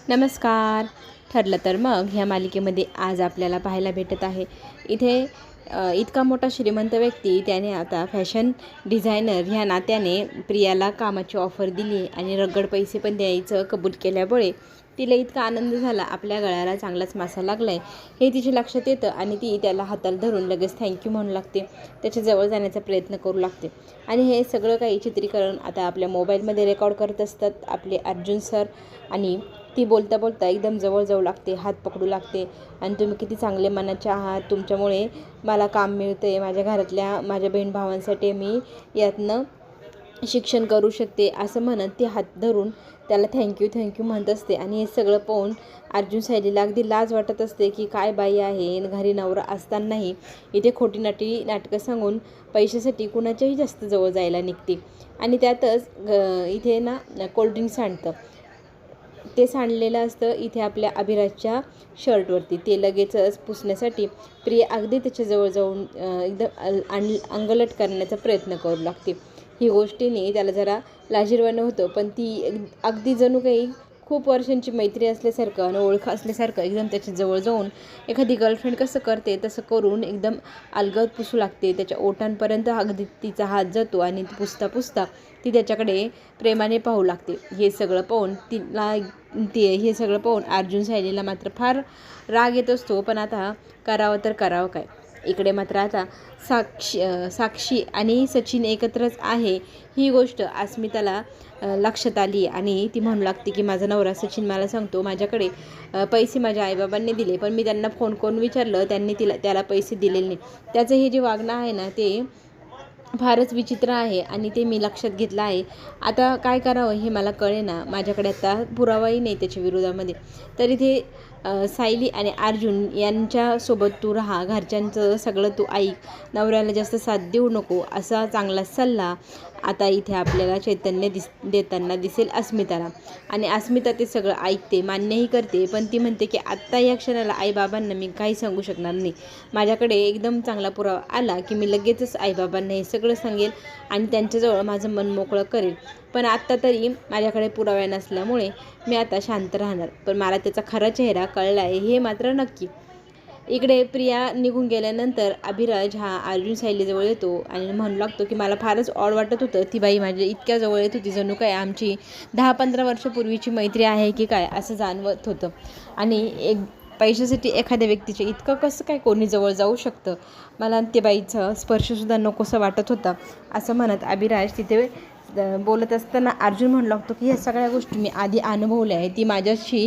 नमस्कार. ठरलं तर मग ह्या मालिकेमध्ये आज आपल्याला पाहायला भेटत आहे इथे इतका मोठा श्रीमंत व्यक्ती त्याने आता फॅशन डिझायनर ह्या नात्याने प्रियाला कामाची ऑफर दिली आणि रगड पैसे पण द्यायचं कबूल केल्यामुळे तिला इतका आनंद झाला, आपल्या गळ्याला चांगलाच मासा लागला आहे हे तिच्या लक्षात येतं आणि ती त्याला हाताला धरून लगेच थँक्यू म्हणू लागते. त्याच्याजवळ जाण्याचा प्रयत्न करू लागते आणि हे सगळं काही चित्रीकरण आता आपल्या मोबाईलमध्ये रेकॉर्ड करत असतात आपले अर्जुन सर. आणि ती बोलता बोलता एकदम जवळ जाऊ लागते, हात पकडू लागते आणि तुम्ही किती चांगले मनाचे आहात, तुमच्यामुळे मला काम मिळतं आहे, माझ्या घरातल्या माझ्या बहीण भावांसाठी मी यातनं शिक्षण करू शकते असं म्हणत ती हात धरून त्याला थँक्यू म्हणत असते. आणि हे सगळं पाहून अर्जुन सायलीला अगदी लाज वाटत असते की काय बाई आहे, घरी नवरा असतानाही इथे खोटी नाटकं सांगून पैशासाठी कुणाच्याही जास्त जवळ जायला निघते. आणि त्यातच इथे ना कोल्ड्रिंक्स आणतं, ते सांडलेलं असतं इथे आपल्या अभिराजच्या शर्टवरती. ते लगेचच पुसण्यासाठी प्रिया अगदी त्याच्याजवळ जाऊन एकदम अंगलट करण्याचा प्रयत्न करू लागते. ही गोष्टीने त्याला जरा लाजिरवाणं होतं, पण ती अगदी जणू काही खूप वर्षांची मैत्री असल्यासारखं आणि ओळख असल्यासारखं एकदम त्याच्याजवळ जाऊन एखादी गर्लफ्रेंड कसं करते तसं करून एकदम अलगद पुसू लागते. त्याच्या ओठांपर्यंत अगदी तिचा हात जातो आणि पुसता पुसता ती त्याच्याकडे प्रेमाने पाहू लागते. हे सगळं पाहून अर्जुन सायलीला मात्र फार राग येत असतो, पण आता करावं तर करावं काय. इकडे मात्र आता साक्षी आणि सचिन एकत्रच आहे ही गोष्ट अस्मिताला लक्षात आली आणि ती म्हणू लागते की माझा नवरा सचिन मला सांगतो माझ्याकडे पैसे माझ्या आईबाबांनी दिले, पण मी त्यांना फोन करून विचारलं, त्यांनी त्याला पैसे दिलेले नाही. त्याचं हे जे वागणं आहे ना ते फारच विचित्र आहे आणि ते मी लक्षात घेतलं आहे. आता काय करावं हे मला कळेना, माझ्याकडे आता पुरावाही नाही त्याच्या विरोधामध्ये. तर इथे सायली आणि अर्जुन यांच्यासोबत तू राहा, घरच्यांचं सगळं तू ऐक, नवऱ्याला जास्त साथ देऊ नको असा चांगला सल्ला आता इथे आपल्याला चैतन्य देताना दिसेल अस्मिताला. आणि अस्मिता ते सगळं ऐकते, मान्यही करते, पण ती म्हणते की आत्ता या क्षणाला आईबाबांना मी काही सांगू शकणार नाही. माझ्याकडे एकदम चांगला पुरावा आला की मी लगेचच आईबाबांना हे सगळं सांगेल आणि त्यांच्याजवळ माझं मन मोकळं करेल. पण आत्ता तरी माझ्याकडे पुरावा नसल्यामुळे मी आता शांत राहणार, पण मला त्याचा खरा चेहरा कळला आहे हे मात्र नक्की. इकडे प्रिया निघून गेल्यानंतर अभिराज हा अर्जुन सायलीजवळ येतो आणि म्हणू लागतो की मला फारच ऑड वाटत होतं, ती बाई माझ्या इतक्या जवळ येत होती, जणू काय आमची 10-15 वर्षापूर्वीची मैत्री आहे की काय असं जाणवत होतं. आणि पैशासाठी एखाद्या व्यक्तीच्या इतकं कसं काय कोणी जवळ जाऊ शकतं, मला ते बाईचं स्पर्शसुद्धा नकोसं वाटत होता असं म्हणत अभिराज तिथे बोलत असताना अर्जुन म्हणू लागतो की ह्या सगळ्या गोष्टी मी आधी अनुभवल्या आहे. ती माझ्याशी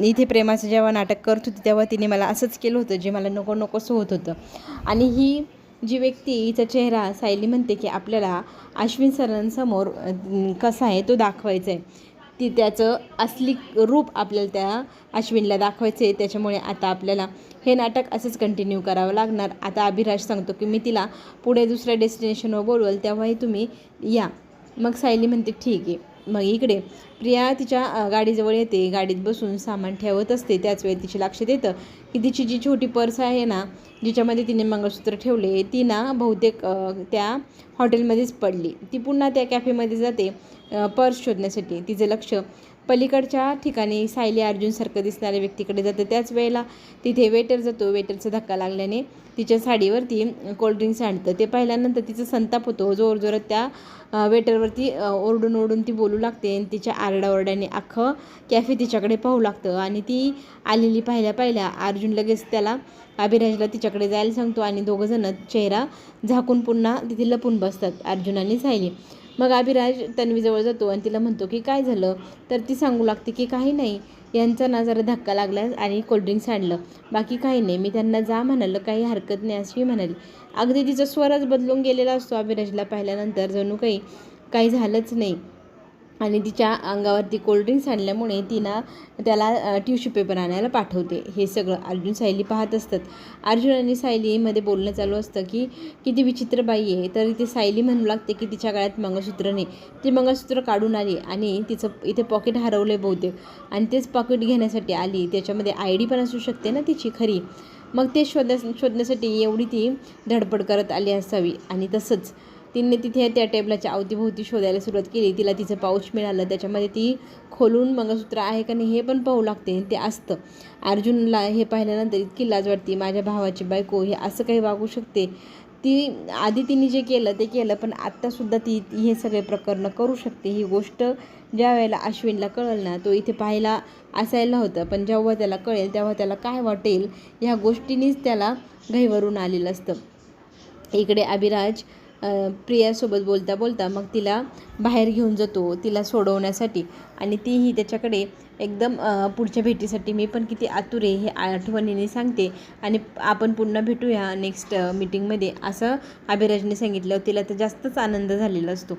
इथे प्रेमाचं जेव्हा नाटक करत होती तेव्हा तिने मला असंच केलं होतं जे मला नकोसं होत होतं. आणि ही जी व्यक्ती हिचा चेहरा सायली म्हणते की आपल्याला अश्विन सरांसमोर कसा आहे तो दाखवायचा आहे, ती त्याचं असली रूप आपल्याला त्या अश्विनला दाखवायचं आहे. त्याच्यामुळे आता आपल्याला हे नाटक असंच कंटिन्यू करावं लागणार. आता अभिराज सांगतो की मी तिला पुढे दुसऱ्या डेस्टिनेशनवर बोलवेल तेव्हाही तुम्ही या. मग सायली म्हणते ठीक आहे. मग इकडे प्रिया तिच्या गाडीजवळ येते, गाडीत बसून सामान ठेवत असते. त्याच वेळी तिच्या लक्षात येतं की तिची जी छोटी पर्स आहे ना, जिच्यामध्ये तिने मंगळसूत्र ठेवले, ती ना बहुतेक त्या हॉटेलमध्येच पडली. ती पुन्हा त्या कॅफेमध्ये जाते पर्स शोधण्यासाठी. तिचं लक्ष पलीकडच्या ठिकाणी सायली अर्जुनसारखं दिसणाऱ्या व्यक्तीकडे जातं. त्याच वेळेला तिथे वेटर जातो. वेटरचा धक्का लागल्याने तिच्या साडीवरती कोल्ड्रिंक्स आणतं. ते पाहिल्यानंतर तिचा संताप होतो. जोरजोरात त्या वेटरवरती ओरडून ती बोलू लागते आणि तिच्या आरडाओरड्याने अख्खं कॅफे तिच्याकडे पाहू लागतं. आणि ती आलेली पाहिल्या अर्जुन लगेच त्याला अभिराजला तिच्याकडे जायला सांगतो आणि दोघंजणं चेहरा झाकून पुन्हा तिथे लपून बसतात अर्जुन आणि सायली. मग अभिराज तन्वीजवळ जातो आणि तिला म्हणतो की काय झालं, तर ती सांगू लागते की काही नाही, यांचा ना जरा धक्का लागला आणि कोल्ड्रिंक्स आणलं, बाकी काही नाही, मी त्यांना जा म्हणालं, काही हरकत नाही अशी म्हणाली. अगदी तिचा स्वरच बदलून गेलेला असतो अभिराजला पाहिल्यानंतर, जणू काही झालंच नाही. आणि तिच्या अंगावरती कोल्ड्रिंक्स आणल्यामुळे तिनं त्याला टिश्यू पेपर आणायला पाठवते. हे सगळं अर्जुन सायली पाहत असतात. अर्जुन आणि सायलीमध्ये बोलणं चालू असतं की किती विचित्र बाई आहे. तर इथे सायली म्हणू लागते की तिच्या गळ्यात मंगळसूत्र नाही. ती मंगळसूत्र काढून आली आणि तिचं इथे पॉकेट हरवले बहुतेक आणि तेच पॉकेट घेण्यासाठी आली. त्याच्यामध्ये ID पण असू शकते ना तिची खरी. मग ते शोधण्यासाठी एवढी ती धडपड करत आली असावी. आणि तसंच तिने तिथे त्या टेबलाच्या अवतीभोवती शोधायला सुरुवात केली. तिला तिचं पाऊच मिळालं. त्याच्यामध्ये ती खोलून मंगळसूत्र आहे का नाही हे पण पाहू लागते. ते असतं. अर्जुनला हे पाहिल्यानंतर इतकी लाज वाटते. माझ्या भावाची बायको हे असं काही वागू शकते. ती आधी तिने जे केलं ते केलं, पण आत्तासुद्धा ती हे सगळे प्रकरणं करू शकते. ही गोष्ट ज्या वेळेला अश्विनला कळलं ना, तो इथे पाहायला असायला होतं, पण जेव्हा त्याला कळेल तेव्हा त्याला काय वाटेल ह्या गोष्टींनीच त्याला घाईवरून आलेलं असतं. इकडे अभिराज प्रियासोबत बोलता बोलता मग तिला बाहेर घेऊन जातो तिला सोडवण्यासाठी, आणि तीही त्याच्याकडे एकदम पुढच्या भेटीसाठी मी पण किती आतुर आहे हे आठवणीने सांगते, आणि आपण पुन्हा भेटूया नेक्स्ट मीटिंगमध्ये असं अभिराजने सांगितलं. तिला तर जास्तच आनंद झालेला असतो.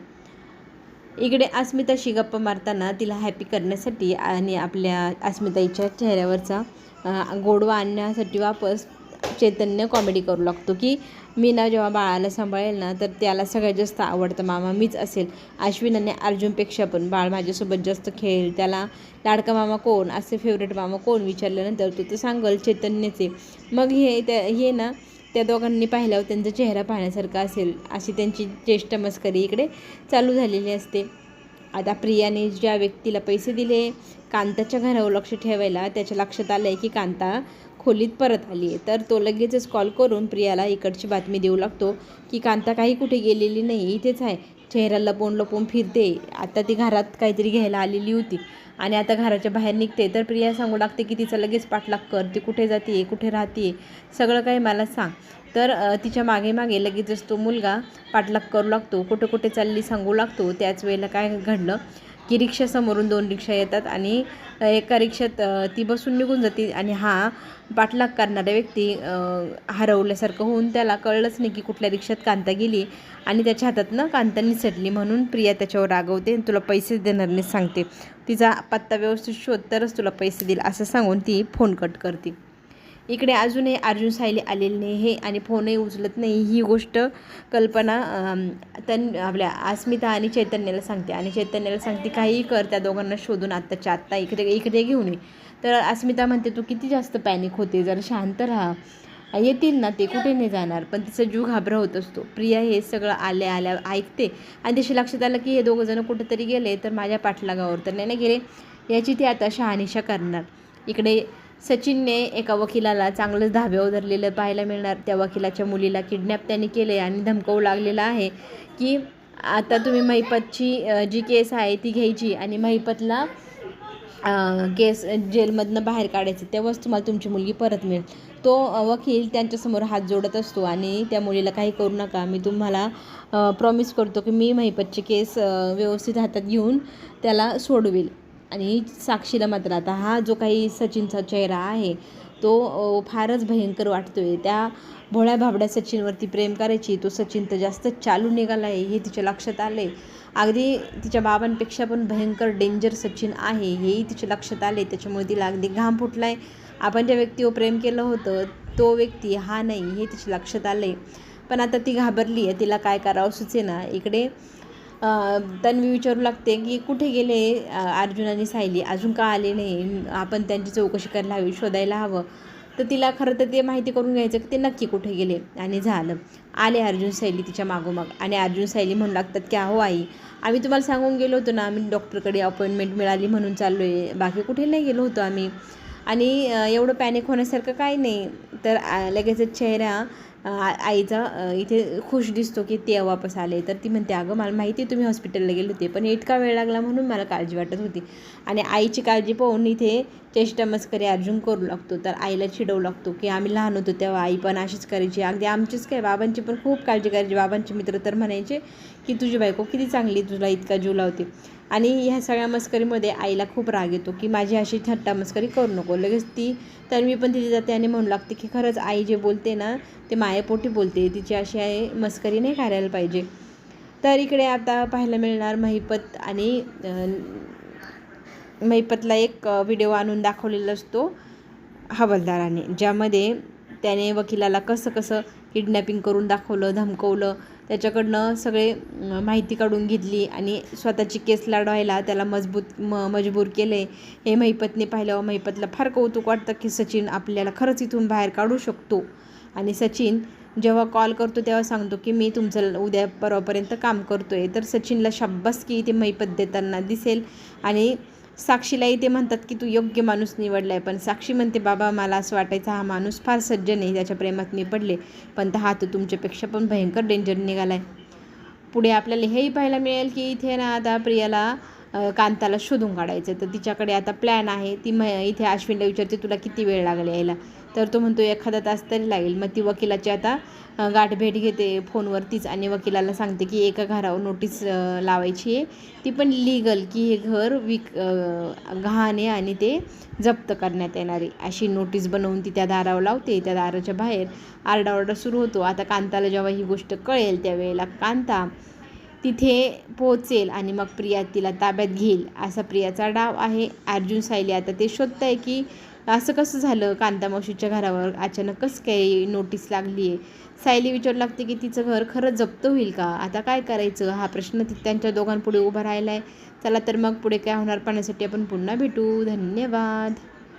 इकडे अस्मिताशी गप्पा मारताना तिला हॅपी करण्यासाठी आणि आपल्या अस्मिताईच्या चेहऱ्यावरचा गोडवा आणण्यासाठी वापस चैतन्य कॉमेडी करू लागतो की मी ना जेव्हा बाळाला सांभाळेल ना तर त्याला सगळ्यात जास्त आवडतं मामा मीच असेल. अश्विन आणि अर्जुनपेक्षा पण बाळ माझ्यासोबत जास्त खेळेल. त्याला लाडका मामा कोण, असे फेवरेट मामा कोण विचारल्यानंतर तो तर सांगल चैतन्यचे. मग हे ना त्या दोघांनी पाहिल्यावर त्यांचा चेहरा पाहण्यासारखा असेल अशी त्यांची चेष्टा मस्करी इकडे चालू झालेली असते. आता प्रियाने ज्या व्यक्तीला पैसे दिले कांताच्या घरावर लक्ष ठेवायला, त्याच्या लक्षात आलं आहे की कांता खोलीत परत आली आहे. तर तो लगेचच कॉल करून प्रियाला इकडची बातमी देऊ लागतो की कांता काही कुठे गेलेली नाही, इथेच आहे. चेहरा लपवून लपवून फिरते. आता ती घरात काहीतरी घ्यायला आलेली होती आणि आता घराच्या बाहेर निघते. तर प्रिया सांगू लागते की तिचा लगेच पाठलाग कर, ती कुठे जाते, कुठे राहते, सगळं काही मला सांग. तर तिच्या मागे मागे लगेचच तो मुलगा पाठलाग करू लागतो, कुठे कुठे चालली सांगू लागतो. त्याच वेळेला काय घडलं की रिक्षासमोरून 2 रिक्षा येतात आणि एका रिक्षात ती बसून निघून जाते आणि हा पाठलाग करणारा व्यक्ती हरवल्यासारखं होऊन त्याला कळलंच नाही की कुठल्या रिक्षात कांता गेली आणि त्याच्या हातातनं कांता निसटली. म्हणून प्रिया त्याच्यावर रागवते, तुला पैसे देणार नाही सांगते, तिचा पत्ता व्यवस्थित शोध तरच तुला पैसे देईल असं सांगून ती फोन कट करते. इकडे अजूनही अर्जुन सायली आलेली नाही हे आणि फोनही उचलत नाही. ही गोष्ट कल्पना आपल्या अस्मिता आणि चैतन्याला सांगते आणि चैतन्याला सांगते काहीही कर, त्या दोघांना शोधून आत्ताच्या आत्ता इकडे घेऊन ये. तर अस्मिता म्हणते तू किती जास्त पॅनिक होते, जरा शांत राहा, येतील ना ते, कुठे नाही जाणार. पण तिचा जीव घाबरा होत असतो. प्रिया हे सगळं आल्या ऐकते आणि त्याच्या लक्षात आलं की हे दोघंजणं कुठंतरी गेले, तर माझ्या पाठलागावर तर नाही गेले, याची ती आता शहानिशा करणार. इकडे सचिनने एका वकिलाला चांगलंच धाब्यावर धरलेलं पाहायला मिळणार. त्या वकिलाच्या मुलीला किडनॅप त्यांनी केले आणि धमकावू लागलेला आहे की आता तुम्ही महिपतची जी केस आहे ती घ्यायची आणि महिपतला केस जेलमधनं बाहेर काढायचं, तेव्हाच तुम्हाला तुमची मुलगी परत मिळेल. तो वकील त्यांच्यासमोर हात जोडत असतो आणि त्या मुलीला काही करू नका, मी तुम्हाला प्रॉमिस करतो की मी महिपतची केस व्यवस्थित हातात घेऊन त्याला सोडवेल. आणि साक्षीला मात्र आता हा जो काही सचिनचा चेहरा आहे तो फारच भयंकर वाटतो आहे. त्या भोळ्या भाबड्या सचिनवरती प्रेम करायची, तो सचिन तर जास्त चालू निघाला आहे हे तिच्या लक्षात आले. अगदी तिच्या बाबांपेक्षा पण भयंकर डेंजर सचिन आहे हेही तिच्या लक्षात आले. त्याच्यामुळे तिला अगदी घाम फुटला आहे. आपण ज्या व्यक्तीवर प्रेम केलं होतं तो व्यक्ती हा नाही हे तिच्या लक्षात आले. पण आता ती घाबरली आहे, तिला काय करावं सुचेना. इकडे तन्वी विचारू लागते की कुठे गेले अर्जुन आणि सायली, अजून का आले नाही, आपण त्यांची चौकशी करायला हवी, शोधायला हवं. तर तिला खरं तर ते माहिती करून घ्यायचं की ते नक्की कुठे गेले. आणि झालं, आले अर्जुन सायली तिच्या मागोमाग. आणि अर्जुन सायली म्हणू लागतात की अहो आई, आम्ही तुम्हाला सांगून गेलो होतो ना, आम्ही डॉक्टरकडे अपॉइंटमेंट मिळाली म्हणून चाललो आहे, बाकी कुठे नाही गेलो होतो आम्ही. आणि एवढं पॅनिक होण्यासारखं काही नाही. तर लगेचच चेहरा आईचा इथे खुश दिसतो की ते वापस आले. तर ती म्हणते अगं मला माहिती आहे तुम्ही हॉस्पिटलला गेले होते, पण इतका वेळ लागला म्हणून मला काळजी वाटत होती. आणि आईची काळजी पाहून इथे चेष्टा मस्करी अर्जुन करू लागतो. तर आईला चिडवू लागतो की आम्ही लहान होतो तेव्हा आई पण अशीच करायची, अगदी आमचीच काय बाबांची पण खूप काळजी करायची. बाबांचे मित्र तर म्हणायचे की तुझी बायको किती चांगली, तुला इतका जीव लावते. आणि ह्या सगळ्या मस्करीमध्ये आईला खूप राग येतो की माझी अशी थट्टा मस्करी करू नको. लगेच ती तन्वी पण तिथे जाते आणि म्हणू लागते की खरंच आई जे बोलते ना ते मायेपोटी बोलते, तिची अशी आहे मस्करी नाही करायला पाहिजे. तर इकडे आता पाहायला मिळणार महिपत आणि महिपतला एक व्हिडिओ आणून दाखवलेला असतो हवालदाराने, ज्यामध्ये त्याने वकिलाला कसं किडनॅपिंग करून दाखवलं, धमकवलं, त्याच्याकडनं सगळे माहिती काढून घेतली आणि स्वतःची केस लढवायला त्याला मजबूर केले. हे महिपतने पाहिल्यावर महिपतला फार कौतुक वाटतं की सचिन आपल्याला खरंच इथून बाहेर काढू शकतो. आणि सचिन जेव्हा कॉल करतो तेव्हा सांगतो की मी तुमचं उद्या परवापर्यंत काम करतो आहे. तर सचिनला शाब्बासकी ते मैपत देताना दिसेल. आणि साक्षीलाही ते म्हणतात की तू योग्य माणूस निवडला आहे. पण साक्षी म्हणते बाबा मला असं वाटायचं हा माणूस फार सज्जन आहे, त्याच्या प्रेमात मी पडले, पण हा तर तुमच्यापेक्षा पण भयंकर डेंजर निघाला आहे. पुढे आपल्याला हेही पाहायला मिळेल की इथे ना आता प्रियाला कांताला शोधून काढायचं. तर तिच्याकडे आता प्लॅन आहे. ती इथे अश्विनला विचारते तुला किती वेळ लागेल यायला. तर तो म्हणतो एखादा तास तरी लागेल. मग ती वकिलाची आता गाठभेट घेते फोनवरतीच आणि वकिलाला सांगते की एका घरावर नोटीस लावायची आहे, ती पण लीगल, की हे घर गहाण आहे आणि ते जप्त करण्यात येणार आहे अशी नोटीस बनवून ती त्या दारावर लावते. त्या दाराच्या बाहेर आरडाओरडा सुरू होतो. आता कांताला जेव्हा ही गोष्ट कळेल त्यावेळेला कांता तिथे पोहोचेल आणि मग प्रिया तिला ताब्यात घेईल असा प्रियाचा डाव आहे. अर्जुन सायली आता ते शोधत आहे की असं कसं झालं, कांता मावशीच्या घरावर अचानक कसं काही नोटीस लागली आहे. सायली विचारू लागते की तिचं घर खरंच जप्त होईल का, आता काय करायचं हा प्रश्न त्यांच्या दोघांपुढे उभा राहिला आहे. चला तर मग पुढे काय होणार पाहण्यासाठी आपण पुन्हा भेटू. धन्यवाद.